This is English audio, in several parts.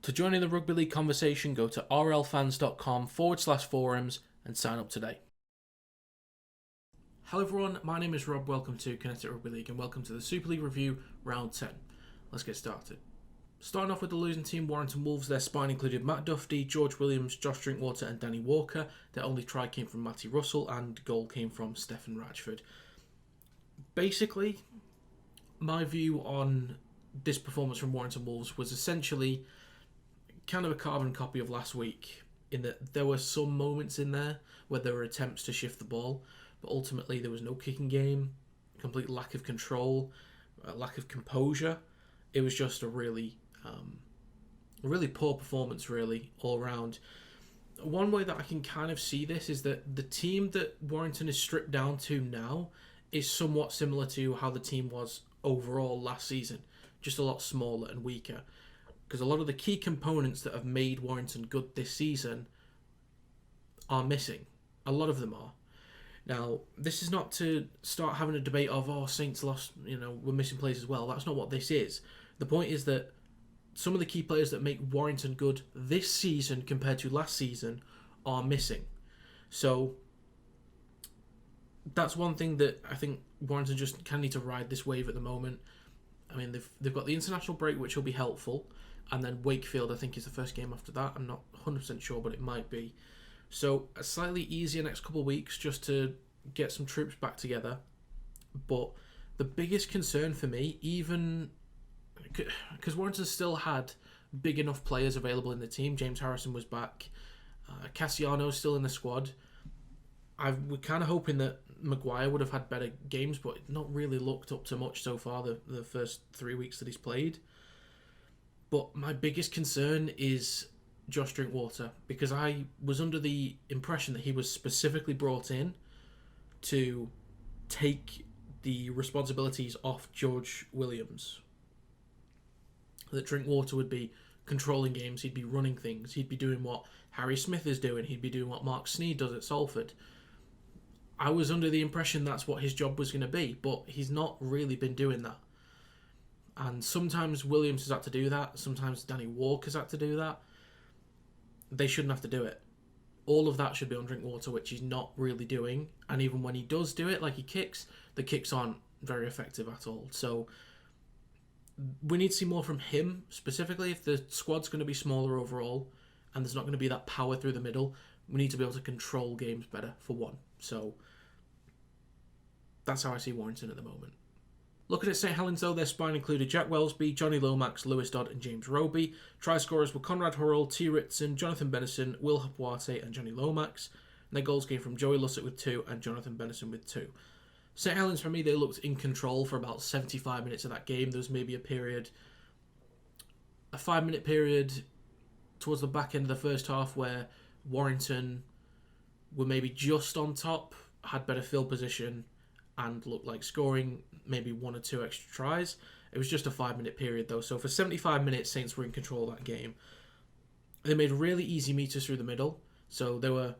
To join in the Rugby League conversation, go to rlfans.com/forums and sign up today. Hello everyone, my name is Rob, welcome to Kinetic Rugby League and welcome to the Super League Review Round 10. Let's get started. Starting off with the losing team, Warrington Wolves, their spine included Matt Duffy, George Williams, Josh Drinkwater and Danny Walker. Their only try came from Matty Russell and goal came from Stefan Ratchford. Basically, my view on this performance from Warrington Wolves was essentially kind of a carbon copy of last week, in that there were some moments in there where there were attempts to shift the ball, but ultimately there was no kicking game, complete lack of control, a lack of composure. It was just a really poor performance, really, all around. One way that I can kind of see this is that the team that Warrington is stripped down to now is somewhat similar to how the team was overall last season, just a lot smaller and weaker. Because a lot of the key components that have made Warrington good this season are missing. A lot of them are. Now, this is not to start having a debate of, Saints lost, we're missing players as well. That's not what this is. The point is that some of the key players that make Warrington good this season compared to last season are missing. So that's one thing that I think Warrington just kind of need to ride this wave at the moment. I mean, they've got the international break, which will be helpful. And then Wakefield, I think, is the first game after that. I'm not 100% sure, but it might be. So a slightly easier next couple of weeks just to get some troops back together. But the biggest concern for me, even because Warrington still had big enough players available in the team. James Harrison was back. Cassiano's still in the squad. We're kind of hoping that Maguire would have had better games, but not really looked up to much so far the first 3 weeks that he's played. But my biggest concern is Josh Drinkwater, because I was under the impression that he was specifically brought in to take the responsibilities off George Williams. That Drinkwater would be controlling games, he'd be running things, he'd be doing what Harry Smith is doing, he'd be doing what Mark Sneed does at Salford. I was under the impression that's what his job was going to be, but he's not really been doing that. And sometimes Williams has had to do that. Sometimes Danny Walker's had to do that. They shouldn't have to do it. All of that should be on Drinkwater, which he's not really doing. And even when he does do it, like he kicks, the kicks aren't very effective at all. So we need to see more from him, specifically if the squad's going to be smaller overall and there's not going to be that power through the middle. We need to be able to control games better, for one. So that's how I see Warrington at the moment. Looking at St Helens, though, their spine included Jack Wellesby, Johnny Lomax, Lewis Dodd and James Roby. Try scorers were Conrad Hurrell, T. Ritson, Jonathan Bennison, Will Hapwate and Johnny Lomax. And their goals came from Joey Lussett with 2 and Jonathan Bennison with 2. St Helens, for me, they looked in control for about 75 minutes of that game. There was maybe a 5-minute period towards the back end of the first half where Warrington were maybe just on top, had better field position, and looked like scoring maybe 1 or 2 extra tries. It was just a 5-minute period, though. So for 75 minutes, Saints were in control of that game. They made really easy meters through the middle. So they were,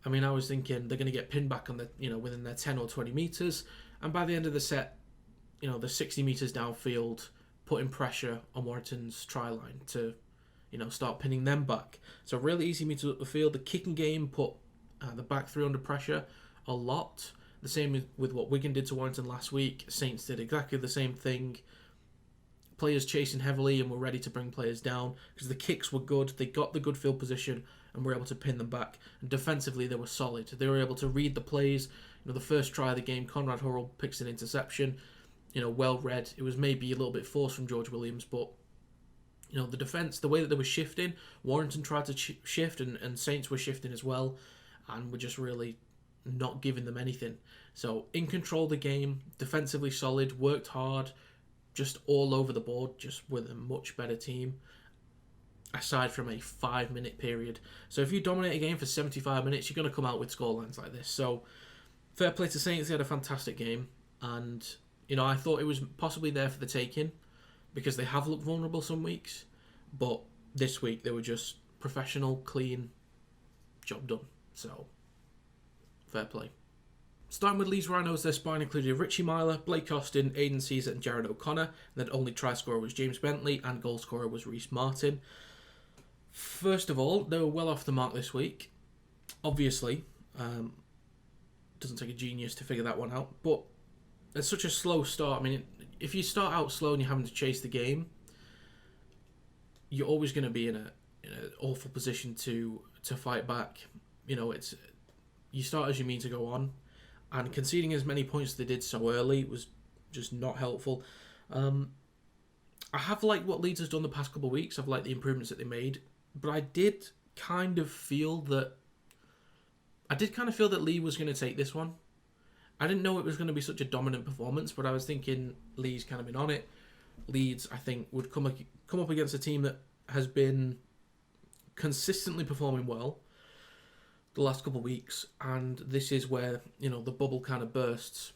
I was thinking they're going to get pinned back on within their 10 or 20 meters. And by the end of the set, the 60 meters downfield, putting pressure on Warrington's try line to, start pinning them back. So really easy meters up the field. The kicking game put the back three under pressure a lot. The same with what Wigan did to Warrington last week. Saints did exactly the same thing. Players chasing heavily and were ready to bring players down because the kicks were good. They got the good field position and were able to pin them back. And defensively, they were solid. They were able to read the plays. The first try of the game, Conrad Hurrell picks an interception. Well read. It was maybe a little bit forced from George Williams, but the defence, the way that they were shifting, Warrington tried to shift and Saints were shifting as well, and were just really not giving them anything. So in control of the game, defensively solid, worked hard, just all over the board, just with a much better team, aside from a 5-minute period. So if you dominate a game for 75 minutes, you're going to come out with scorelines like this. So fair play to Saints, they had a fantastic game, and I thought it was possibly there for the taking because they have looked vulnerable some weeks, but this week they were just professional, clean, job done. So fair play. Starting with Leeds Rhinos, their spine included Richie Myler, Blake Austin, Aidan Caesar and Jared O'Connor. And then only try scorer was James Bentley and goal scorer was Reece Martin. First of all, they were well off the mark this week. Obviously, doesn't take a genius to figure that one out. But it's such a slow start. I mean, if you start out slow and you're having to chase the game, you're always going to be in an awful position to fight back. It's you start as you mean to go on, and conceding as many points as they did so early was just not helpful. I have liked what Leeds has done the past couple of weeks. I've liked the improvements that they made, but I did kind of feel that Leigh was going to take this one. I didn't know it was going to be such a dominant performance, but I was thinking Leigh's kind of been on it. Leeds, I think, would come up against a team that has been consistently performing well the last couple of weeks, and this is where the bubble kind of bursts.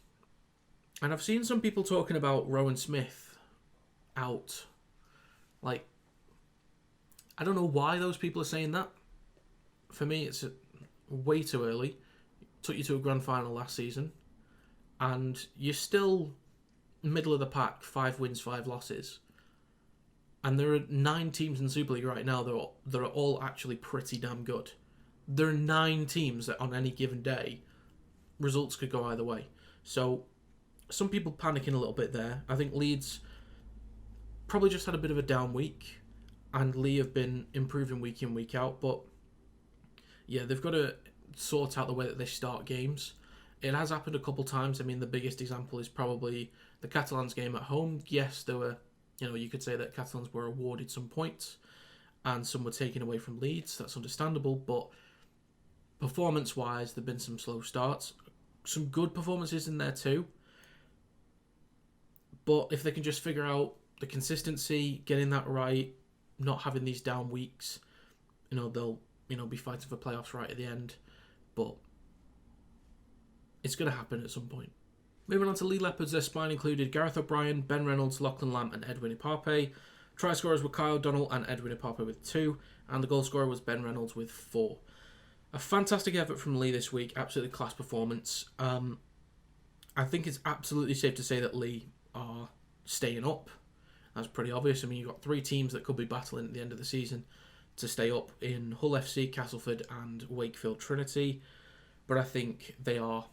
And I've seen some people talking about Rowan Smith out. Like, I don't know why those people are saying that. For me, it's way too early. Took you to a grand final last season, and you're still middle of the pack, 5 wins, 5 losses. And there are 9 teams in Super League right now that are all actually pretty damn good. There are 9 teams that on any given day, results could go either way. So, some people panicking a little bit there. I think Leeds probably just had a bit of a down week, and Leigh have been improving week in, week out. But yeah, they've got to sort out the way that they start games. It has happened a couple times. I mean, the biggest example is probably the Catalans game at home. Yes, there were, you could say that Catalans were awarded some points and some were taken away from Leeds. That's understandable, but performance-wise, there have been some slow starts. Some good performances in there too. But if they can just figure out the consistency, getting that right, not having these down weeks, they'll, be fighting for playoffs right at the end. But it's going to happen at some point. Moving on to Leigh Leopards, their spine included Gareth O'Brien, Ben Reynolds, Lachlan Lamb and Edwin Ipape. Try scorers were Kyle Donnell and Edwin Ipape with 2, and the goal scorer was Ben Reynolds with 4. A fantastic effort from Leigh this week, absolutely class performance. I think it's absolutely safe to say that Leigh are staying up. That's pretty obvious. I mean, you've got 3 teams that could be battling at the end of the season to stay up in Hull FC, Castleford and Wakefield Trinity. But I think they are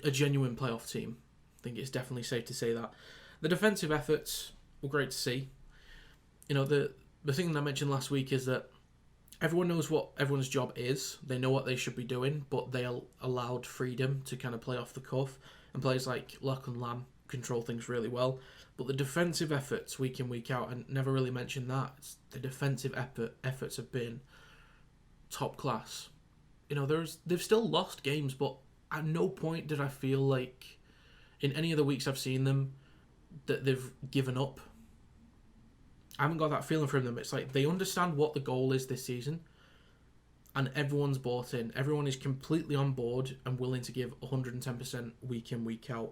a genuine playoff team. I think it's definitely safe to say that. The defensive efforts were great to see. The thing that I mentioned last week is that everyone knows what everyone's job is. They know what they should be doing, but they are allowed freedom to kind of play off the cuff. And players like Lachlan Lamb control things really well. But the defensive efforts week in, week out, and never really mentioned that, the defensive efforts have been top class. They've still lost games, but at no point did I feel like in any of the weeks I've seen them that they've given up. I haven't got that feeling from them. It's like they understand what the goal is this season, and everyone's bought in. Everyone is completely on board and willing to give 110% week in, week out.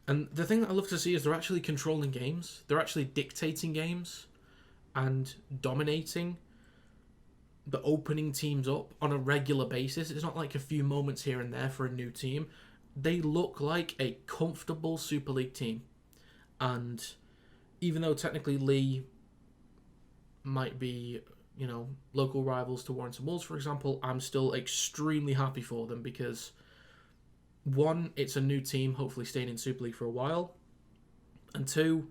And the thing that I love to see is they're actually controlling games. They're actually dictating games and dominating the opening teams up on a regular basis. It's not like a few moments here and there for a new team. They look like a comfortable Super League team. And even though technically Leigh might be, local rivals to Warrington Wolves, for example, I'm still extremely happy for them because, 1, it's a new team, hopefully staying in Super League for a while. And 2,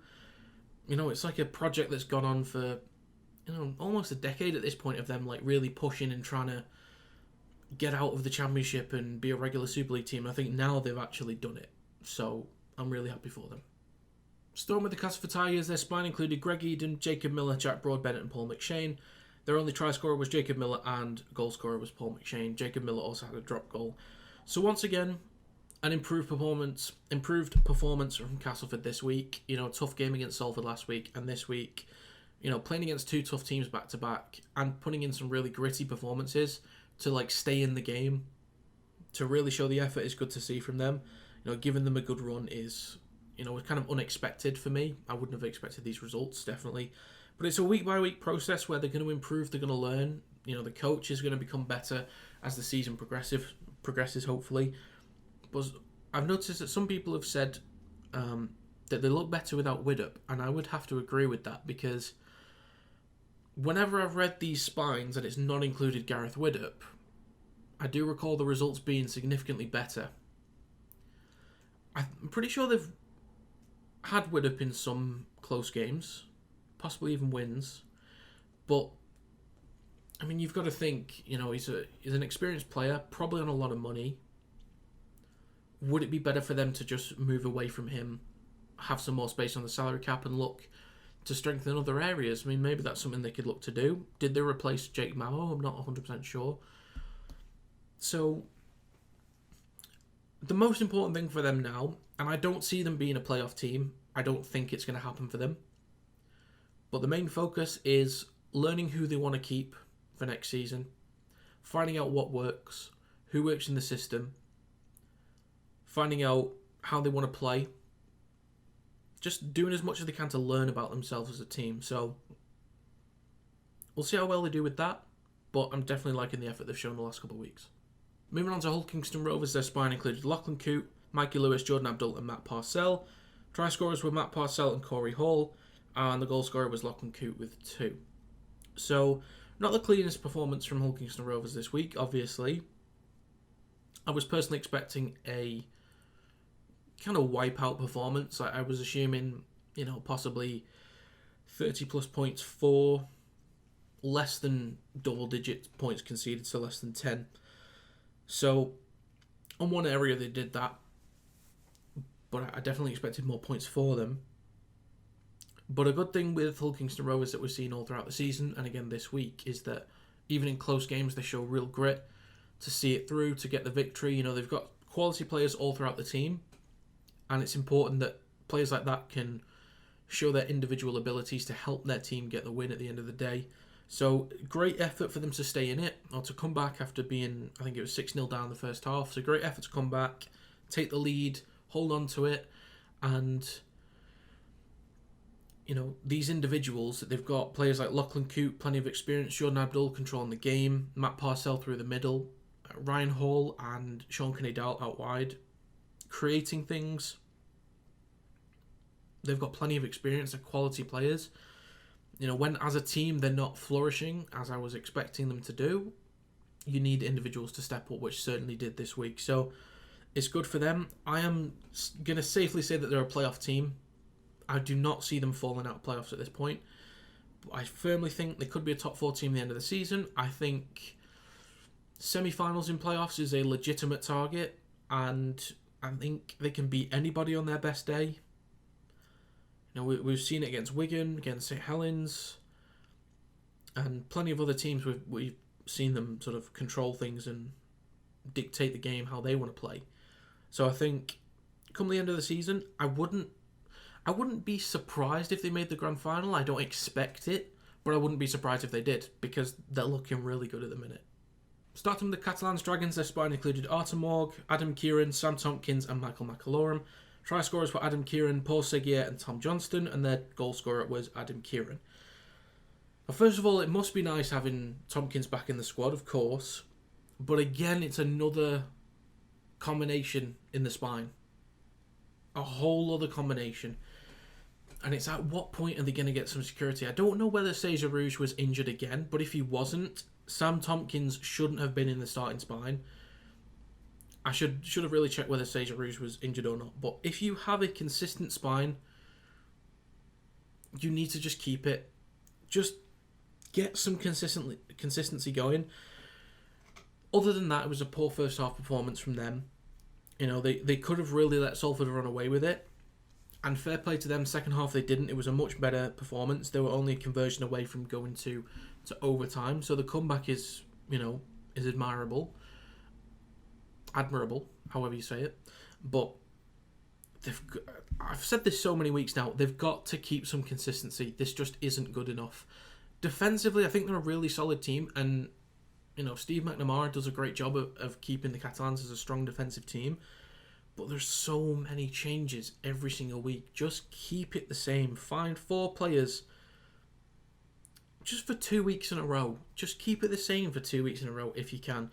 it's like a project that's gone on for, almost a decade at this point of them like really pushing and trying to get out of the Championship and be a regular Super League team. I think now they've actually done it. So I'm really happy for them. Storm with the Castleford Tigers, their spine included Greg Eden, Jacob Miller, Jack Broadbent and Paul McShane. Their only try scorer was Jacob Miller and goal scorer was Paul McShane. Jacob Miller also had a drop goal. So once again, an improved performance from Castleford this week. Tough game against Salford last week, and this week, playing against 2 tough teams back to back and putting in some really gritty performances to stay in the game, to really show the effort is good to see from them. Giving them a good run is, was kind of unexpected for me. I wouldn't have expected these results, definitely. But it's a week by week process where they're going to improve, they're going to learn. The coach is going to become better as the season progresses, hopefully. But I've noticed that some people have said that they look better without Widdop, and I would have to agree with that because whenever I've read these spines and it's not included Gareth Widdop, I do recall the results being significantly better. I'm pretty sure they've had Widdop in some close games, possibly even wins. But, I mean, you've got to think, he's an experienced player, probably on a lot of money. Would it be better for them to just move away from him, have some more space on the salary cap, and look to strengthen other areas? I mean, maybe that's something they could look to do. Did they replace Jake Mao? I'm not 100% sure. So, the most important thing for them now, and I don't see them being a playoff team, I don't think it's going to happen for them, but the main focus is learning who they want to keep for next season, finding out what works, who works in the system, finding out how they want to play, just doing as much as they can to learn about themselves as a team. So we'll see how well they do with that, but I'm definitely liking the effort they've shown the last couple of weeks. Moving on to Hull Kingston Rovers, their spine included Lachlan Coote, Mikey Lewis, Jordan Abdul and Matt Parcell. Try scorers were Matt Parcell and Corey Hall, and the goal scorer was Lachlan Coote with 2. So, not the cleanest performance from Hull Kingston Rovers this week, obviously. I was personally expecting a kind of wipeout performance. I was assuming, possibly 30 plus points for, less than double digit points conceded, so less than 10. So, on one area they did that, but I definitely expected more points for them. But a good thing with Hull Kingston Rovers that we've seen all throughout the season, and again this week, is that even in close games they show real grit to see it through, to get the victory. They've got quality players all throughout the team, and it's important that players like that can show their individual abilities to help their team get the win at the end of the day. So, great effort for them to stay in it, or to come back after being, I think it was 6-0 down the first half. So, great effort to come back, take the lead, hold on to it, and, these individuals, they've got players like Lachlan Coote, plenty of experience, Jordan Abdul controlling the game, Matt Parcell through the middle, Ryan Hall and Sean Kenny-Dowell out wide, creating things. They've got plenty of experience, they're quality players. When as a team they're not flourishing as I was expecting them to do, you need individuals to step up, which certainly did this week. So it's good for them. I am going to safely say that they're a playoff team. I do not see them falling out of playoffs at this point. I firmly think they could be a top 4 team at the end of the season. I think semi-finals in playoffs is a legitimate target, and I think they can beat anybody on their best day. We've seen it against Wigan, against St Helens, and plenty of other teams we've seen them sort of control things and dictate the game how they want to play. So I think come the end of the season, I wouldn't be surprised if they made the grand final. I don't expect it, but I wouldn't be surprised if they did, because they're looking really good at the minute. Starting with the Catalans Dragons, their spine included Artur Morg, Adam Kieran, Sam Tompkins and Michael McAlorum. Try scorers were Adam Kieran, Paul Seguier and Tom Johnston, and their goal scorer was Adam Kieran. Well, first of all, it must be nice having Tompkins back in the squad, of course, but again, it's another combination in the spine. A whole other combination. And it's at what point are they going to get some security? I don't know whether Cesar Rouge was injured again, but if he wasn't, Sam Tompkins shouldn't have been in the starting spine. I should have really checked whether Cesar Rouge was injured or not. But if you have a consistent spine, you need to just keep it. Just get some consistency going. Other than that, it was a poor first half performance from them. They could have really let Salford run away with it. And fair play to them, second half they didn't. It was a much better performance. They were only a conversion away from going to overtime. So the comeback is admirable. Admirable, however you say it. But I've said this so many weeks now, they've got to keep some consistency. This just isn't good enough. Defensively, I think they're a really solid team, and Steve McNamara does a great job of keeping the Catalans as a strong defensive team. But there's so many changes every single week. Just keep it the same. Find 4 players just for 2 weeks in a row. Just keep it the same for 2 weeks in a row if you can.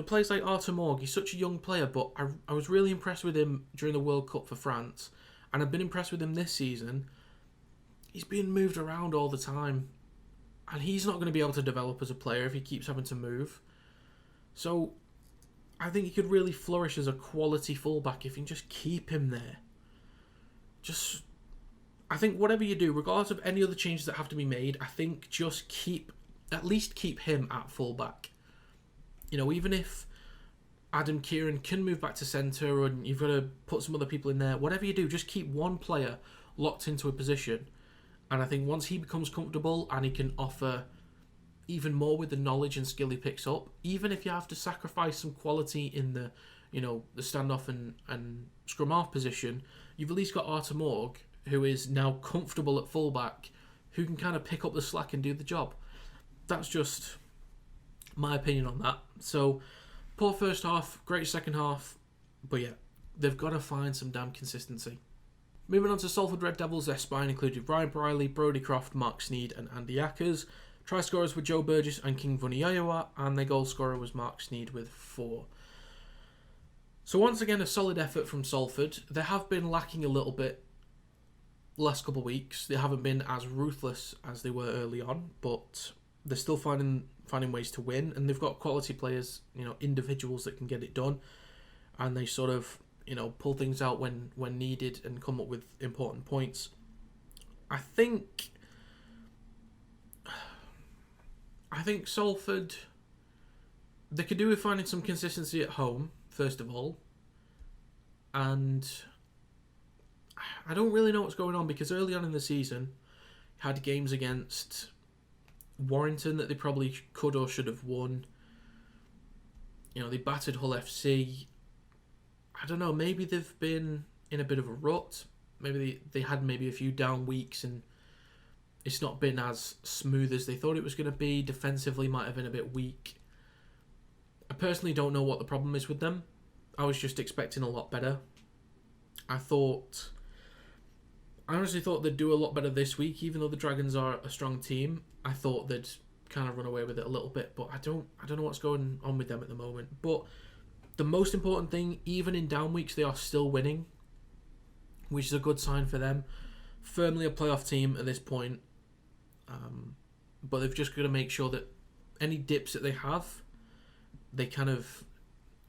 Players like Artur Morg, he's such a young player, but I was really impressed with him during the World Cup for France, and I've been impressed with him this season. He's being moved around all the time. And he's not going to be able to develop as a player if he keeps having to move. So I think he could really flourish as a quality fullback if you can just keep him there. I think whatever you do, regardless of any other changes that have to be made, I think just at least keep him at fullback. Even if Adam Kieran can move back to centre and you've got to put some other people in there, whatever you do, just keep one player locked into a position. And I think once he becomes comfortable and he can offer even more with the knowledge and skill he picks up, even if you have to sacrifice some quality in the standoff and scrum half position, you've at least got Artur Morg, who is now comfortable at fullback, who can kind of pick up the slack and do the job. That's just my opinion on that. So, poor first half, great second half, but yeah, they've got to find some damn consistency. Moving on to Salford Red Devils, their spine included Ryan Briley, Brodie Croft, Mark Sneed and Andy Ackers. Try scorers were Joe Burgess and King Vuniyawa, and their goal scorer was Mark Sneed with 4. So once again, a solid effort from Salford. They have been lacking a little bit last couple of weeks. They haven't been as ruthless as they were early on, but they're still finding ways to win, and they've got quality players, individuals that can get it done, and they sort of, pull things out when needed and come up with important points. I think Salford, they could do with finding some consistency at home, first of all, and I don't really know what's going on, because early on in the season, had games against Warrington that they probably could or should have won. They battered Hull FC. I don't know, maybe they've been in a bit of a rut. Maybe they had maybe a few down weeks and it's not been as smooth as they thought it was going to be. Defensively might have been a bit weak. I personally don't know what the problem is with them. I was just expecting a lot better. I honestly thought they'd do a lot better this week, even though the Dragons are a strong team. I thought they'd kind of run away with it a little bit, but I don't know what's going on with them at the moment. But the most important thing, even in down weeks, they are still winning, which is a good sign for them. Firmly a playoff team at this point, but they've just got to make sure that any dips that they have, they kind of,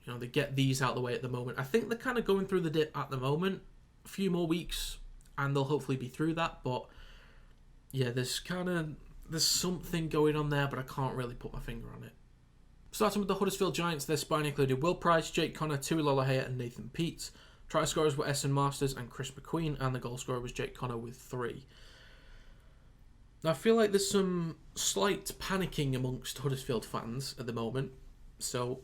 they get these out of the way at the moment. I think they're kind of going through the dip at the moment. A few more weeks and they'll hopefully be through that, but yeah, there's something going on there, but I can't really put my finger on it. Starting with the Huddersfield Giants, their spine included Will Price, Jake Connor, Tui Lolohea and Nathan Peets. Try scorers were Essen Masters and Chris McQueen, and the goal scorer was Jake Connor with 3. Now, I feel like there's some slight panicking amongst Huddersfield fans at the moment, so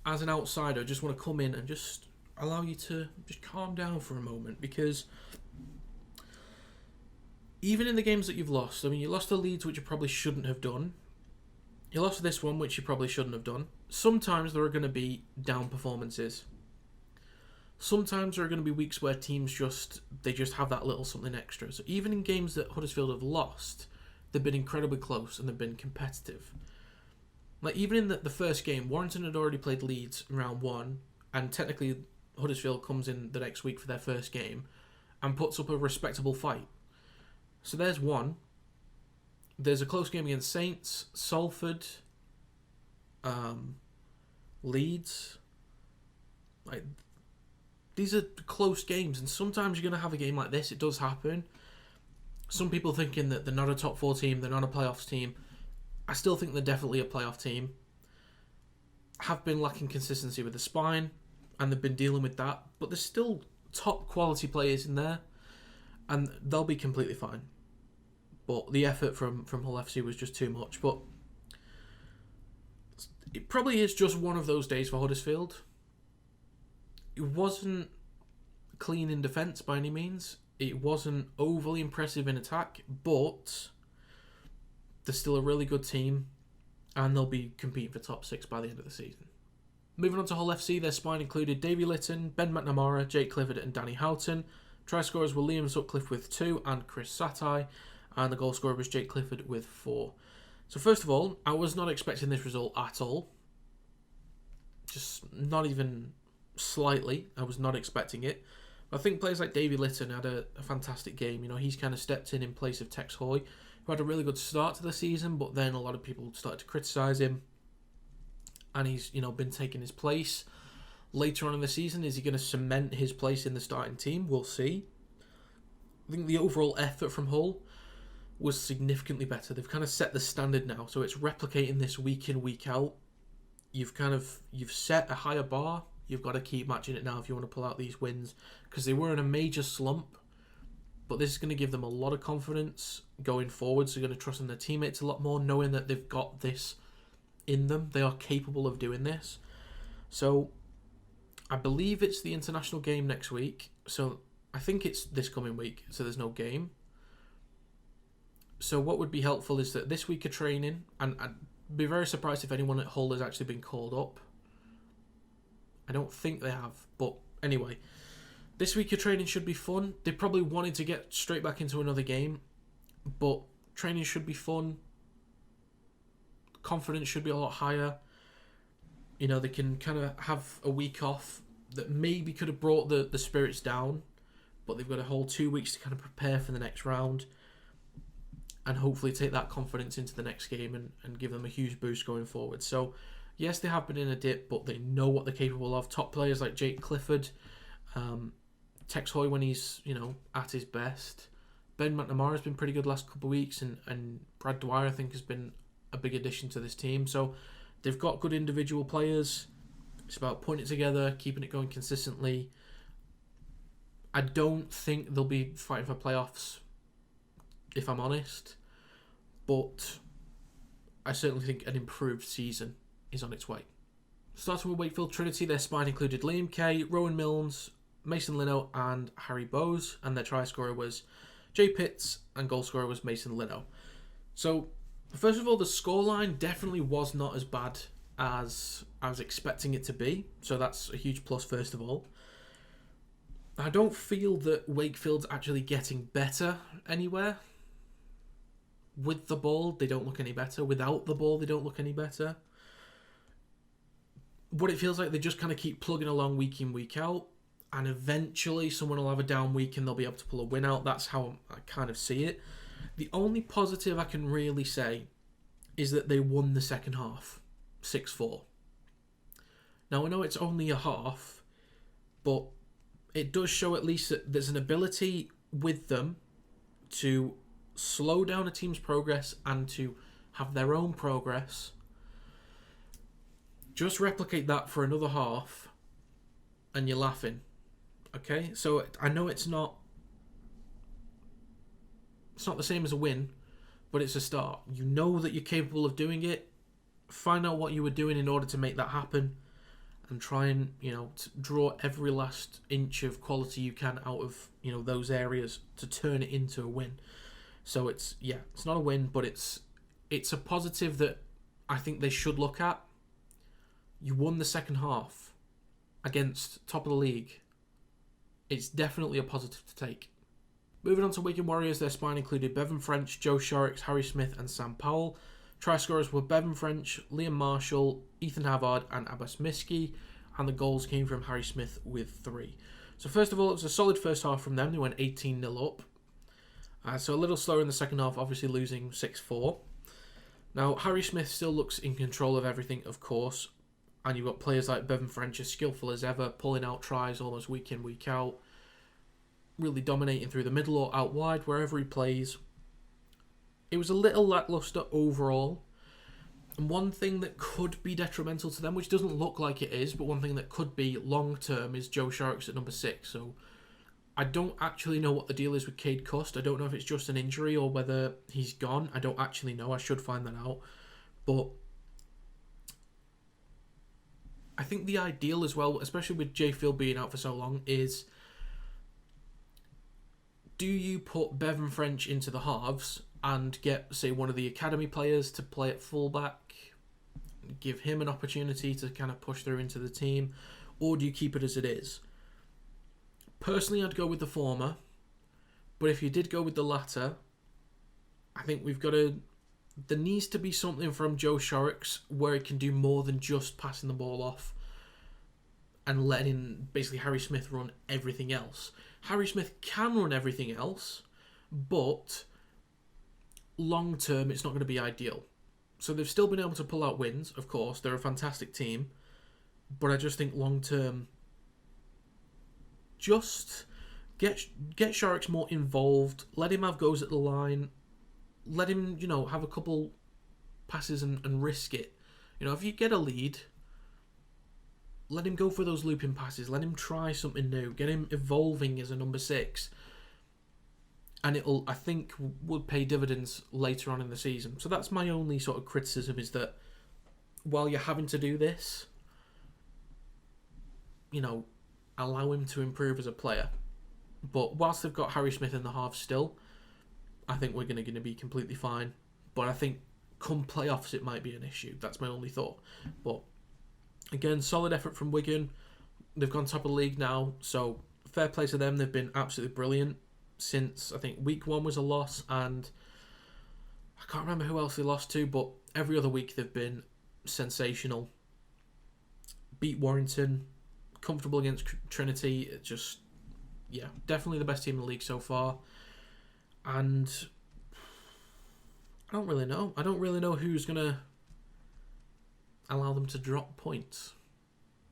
as an outsider, I just want to come in and just allow you to just calm down for a moment, because even in the games that you've lost, you lost to Leeds, which you probably shouldn't have done. You lost to this one, which you probably shouldn't have done. Sometimes there are going to be down performances. Sometimes there are going to be weeks where teams just have that little something extra. So even in games that Huddersfield have lost, they've been incredibly close and they've been competitive. Like even in the first game, Warrington had already played Leeds in round 1, and technically Huddersfield comes in the next week for their first game and puts up a respectable fight. So there's one. There's a close game against Saints, Salford, Leeds. These are close games, and sometimes you're going to have a game like this. It does happen. Some people thinking that they're not a top 4 team, they're not a playoffs team. I still think they're definitely a playoff team. Have been lacking consistency with the spine, and they've been dealing with that. But there's still top quality players in there, and they'll be completely fine. But the effort from Hull FC was just too much. But it probably is just one of those days for Huddersfield. It wasn't clean in defence by any means. It wasn't overly impressive in attack, but they're still a really good team, and they'll be competing for top 6 by the end of the season. Moving on to Hull FC, their spine included Davy Litton, Ben McNamara, Jake Clifford and Danny Houghton. Try scorers were Liam Sutcliffe with 2 and Chris Satai, and the goal scorer was Jake Clifford with 4. So first of all, I was not expecting this result at all. Just not even slightly. I was not expecting it. I think players like Davy Litton had a fantastic game. He's kind of stepped in place of Tex Hoy, who had a really good start to the season, but then a lot of people started to criticise him, and he's been taking his place later on in the season. Is he going to cement his place in the starting team? We'll see. I think the overall effort from Hull was significantly better. They've kind of set the standard now, so it's replicating this week in, week out. You've set a higher bar. You've got to keep matching it now if you want to pull out these wins, because they were in a major slump. But this is going to give them a lot of confidence going forward. So they're going to trust in their teammates a lot more, knowing that they've got this in them. They are capable of doing this. So I believe it's the international game next week. So I think it's this coming week, so there's no game. So what would be helpful is that this week of training, and I'd be very surprised if anyone at Hull has actually been called up. I don't think they have, but anyway, this week of training should be fun. They probably wanted to get straight back into another game, but training should be fun. Confidence should be a lot higher. They can kind of have a week off that maybe could have brought the spirits down, but they've got a whole 2 weeks to kind of prepare for the next round and hopefully take that confidence into the next game and give them a huge boost going forward. So, yes, they have been in a dip, but they know what they're capable of. Top players like Jake Clifford, Tex Hoy when he's, at his best. Ben McNamara has been pretty good last couple of weeks, and Brad Dwyer, I think, has been a big addition to this team. So they've got good individual players. It's about putting it together, keeping it going consistently. I don't think they'll be fighting for playoffs, if I'm honest. But I certainly think an improved season is on its way. Starting with Wakefield Trinity, their spine included Liam Kay, Rowan Milnes, Mason Lino and Harry Bowes, and their try scorer was Jay Pitts and goal scorer was Mason Lino. So, first of all, the scoreline definitely was not as bad as I was expecting it to be, so that's a huge plus first of all. I don't feel that Wakefield's actually getting better anywhere. With the ball, they don't look any better. Without the ball, they don't look any better. What it feels like, they just kind of keep plugging along week in, week out, and eventually someone will have a down week and they'll be able to pull a win out. That's how I kind of see it. The only positive I can really say is that they won the second half, 6-4. Now, I know it's only a half, but it does show at least that there's an ability with them to slow down a team's progress and to have their own progress. Just replicate that for another half and you're laughing. Okay? So I know it's not the same as a win, but it's a start. You know that you're capable of doing it. Find out what you were doing in order to make that happen and try and, to draw every last inch of quality you can out of, those areas to turn it into a win. So it's not a win, but it's a positive that I think they should look at. You won the second half against top of the league. It's definitely a positive to take. Moving on to Wigan Warriors, their spine included Bevan French, Joe Shorrocks, Harry Smith and Sam Powell. Try scorers were Bevan French, Liam Marshall, Ethan Havard and Abbas Miski, and the goals came from Harry Smith with 3. So first of all, it was a solid first half from them. They went 18-0 up. So a little slower in the second half, obviously losing 6-4. Now, Harry Smith still looks in control of everything, of course, and you've got players like Bevan French, as skillful as ever, pulling out tries almost week in, week out, really dominating through the middle or out wide, wherever he plays. It was a little lacklustre overall, and one thing that could be detrimental to them, which doesn't look like it is, but one thing that could be long-term is Joe Shorrocks at number 6, so I don't actually know what the deal is with Cade Cust. I don't know if it's just an injury or whether he's gone. I don't actually know. I should find that out. But I think the ideal as well, especially with Jay Field being out for so long, is do you put Bevan French into the halves and get, say, one of the academy players to play at fullback, give him an opportunity to kind of push through into the team, or do you keep it as it is? Personally, I'd go with the former, but if you did go with the latter, I think there needs to be something from Joe Shorrocks where he can do more than just passing the ball off and letting basically Harry Smith run everything else. Harry Smith can run everything else, but long term it's not going to be ideal. So they've still been able to pull out wins, of course. They're a fantastic team. But I just think long term, just get Sharks more involved. Let him have goes at the line. Let him, have a couple passes and risk it. If you get a lead, let him go for those looping passes. Let him try something new. Get him evolving as a number 6. And it'll, I think, would pay dividends later on in the season. So that's my only sort of criticism, is that while you're having to do this, allow him to improve as a player. But whilst they've got Harry Smith in the half still, I think we're going to be completely fine. But I think come playoffs it might be an issue. That's my only thought. But again, solid effort from Wigan. They've gone top of the league now, so fair play to them. They've been absolutely brilliant since, I think, week 1 was a loss, and I can't remember who else they lost to, but every other week they've been sensational. Beat Warrington, comfortable against Trinity. It just, definitely the best team in the league so far. And I don't really know. I don't really know who's going to allow them to drop points.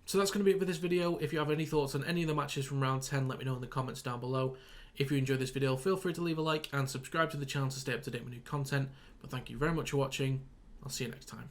So that's going to be it for this video. If you have any thoughts on any of the matches from round 10, let me know in the comments down below. If you enjoyed this video, feel free to leave a like and subscribe to the channel to stay up to date with new content. But thank you very much for watching. I'll see you next time.